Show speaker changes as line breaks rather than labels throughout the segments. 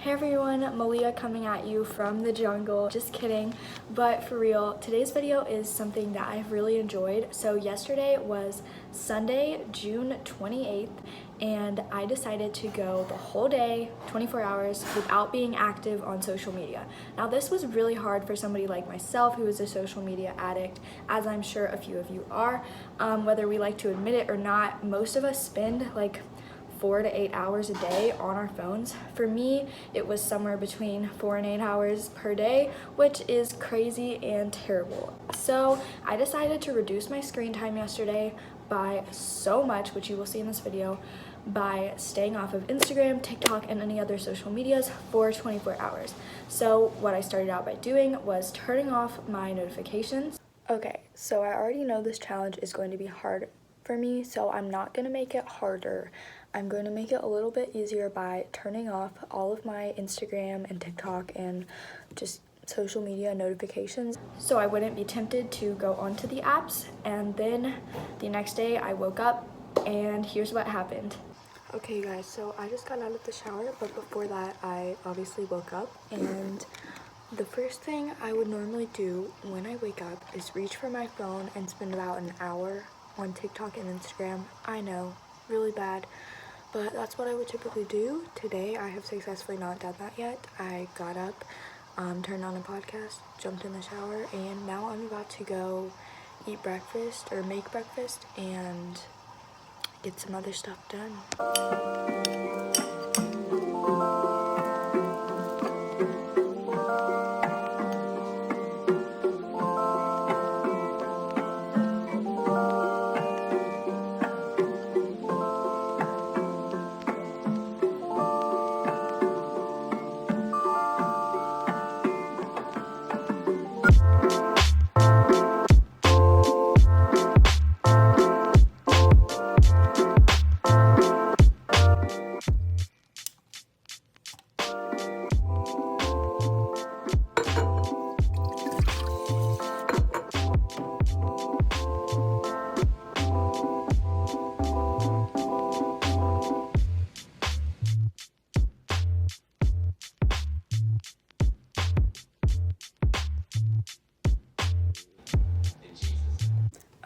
Hey everyone, Malia coming at you from the jungle. Just kidding, but for real, today's video is something that I've really enjoyed. So yesterday was Sunday, June 28th, and I decided to go the whole day, 24 hours, without being active on social media. Now this was really hard for somebody like myself who is a social media addict, as I'm sure a few of you are. Whether we like to admit it or not, most of us spend like 4 to 8 hours a day on our phones. For me, it was somewhere between 4 and 8 hours per day, which is crazy and terrible. So I decided to reduce my screen time yesterday by so much, which you will see in this video, by staying off of Instagram, TikTok, and any other social medias for 24 hours. So what I started out by doing was turning off my notifications. Okay, so I already know this challenge is going to be hard for me, so I'm not going to make it harder. I'm going to make it a little bit easier by turning off all of my Instagram and TikTok and just social media notifications so I wouldn't be tempted to go onto the apps. And then the next day I woke up and here's what happened. Okay guys, so I just got out of the shower, but before that I obviously woke up, and the first thing I would normally do when I wake up is reach for my phone and spend about an hour on TikTok and Instagram. I know, really bad, but that's what I would typically do. Today I have successfully not done that yet. I got up, turned on a podcast, jumped in the shower, and now I'm about to go eat breakfast or make breakfast and get some other stuff done.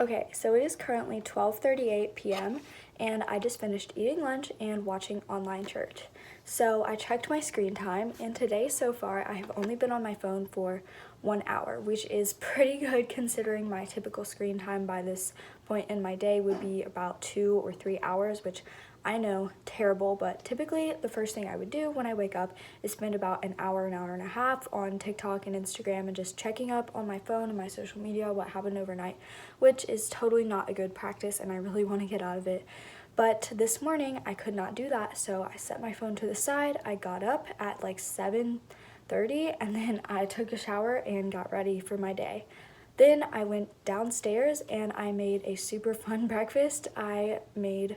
Okay, so it is currently 12:38 p.m. and I just finished eating lunch and watching online church. So I checked my screen time, and today so far I have only been on my phone for 1 hour, which is pretty good considering my typical screen time by this point in my day would be about 2 or 3 hours, which I know, terrible, but typically the first thing I would do when I wake up is spend about an hour and a half on TikTok and Instagram and just checking up on my phone and my social media, what happened overnight, which is totally not a good practice and I really want to get out of it. But this morning I could not do that, so I set my phone to the side. I got up at like 7:30 and then I took a shower and got ready for my day. Then I went downstairs and I made a super fun breakfast. I made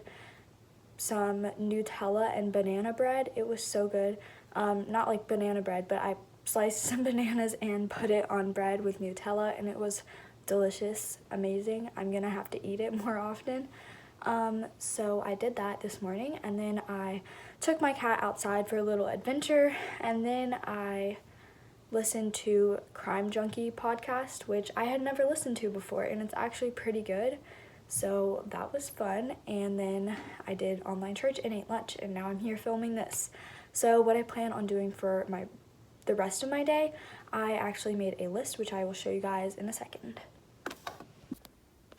some Nutella and banana bread. It was so good. Not like banana bread, but I sliced some bananas and put it on bread with Nutella, and it was delicious, amazing. I'm gonna have to eat it more often. So I did that this morning, and then I took my cat outside for a little adventure, and then I listened to Crime Junkie podcast, which I had never listened to before, and it's actually pretty good. So that was fun, and then I did online church and ate lunch, and now I'm here filming this. So what I plan on doing for the rest of my day, I actually made a list, which I will show you guys in a second.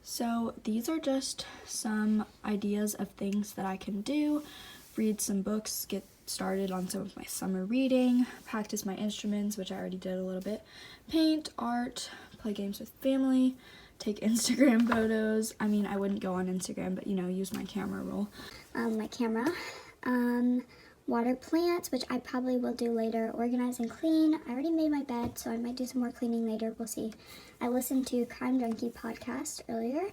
So these are just some ideas of things that I can do: read some books, get started on some of my summer reading, practice my instruments, which I already did a little bit, paint, art, play games with family, take Instagram photos. I mean, I wouldn't go on Instagram, but you know, use my camera roll.
My camera. Water plants, which I probably will do later. Organize and clean. I already made my bed, so I might do some more cleaning later. We'll see. I listened to Crime Junkie podcast earlier.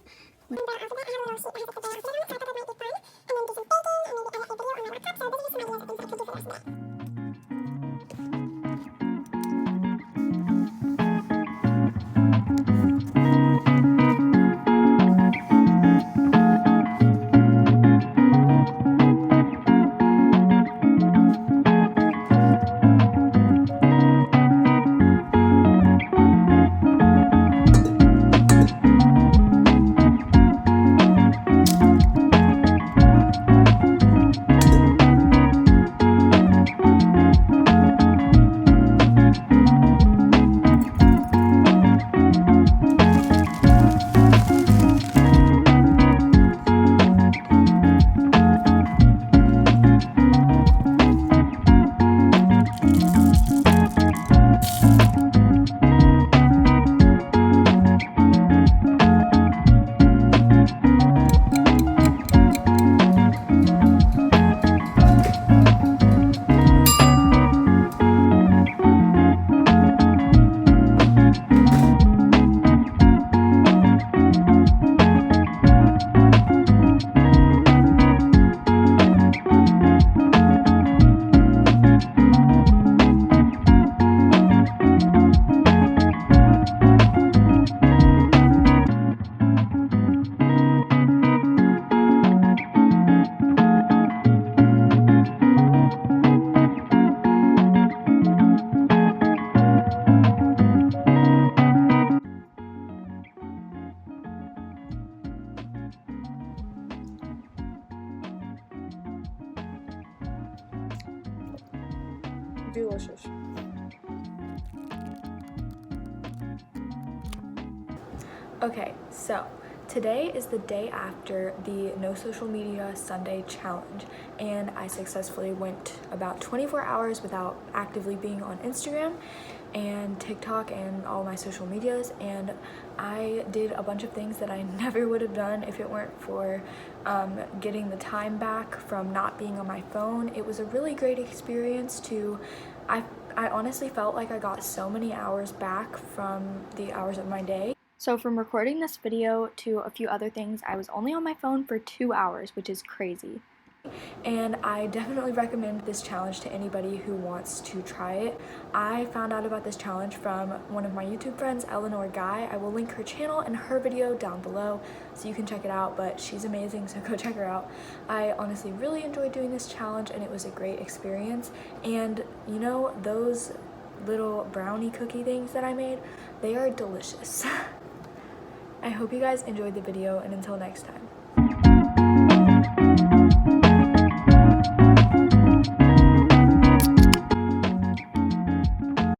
delicious.
Okay, so today is the day after the No Social Media Sunday challenge, and I successfully went about 24 hours without actively being on Instagram and TikTok and all my social medias, and I did a bunch of things that I never would have done if it weren't for getting the time back from not being on my phone. It was a really great experience I honestly felt like I got so many hours back from the hours of my day. So from recording this video to a few other things, I was only on my phone for 2 hours, which is crazy. And I definitely recommend this challenge to anybody who wants to try it. I found out about this challenge from one of my YouTube friends, Eleanors Channel. I will link her channel and her video down below so you can check it out, but she's amazing, so go check her out. I honestly really enjoyed doing this challenge and it was a great experience. And you know, those little brownie cookie things that I made, they are delicious. I hope you guys enjoyed the video, and until next time.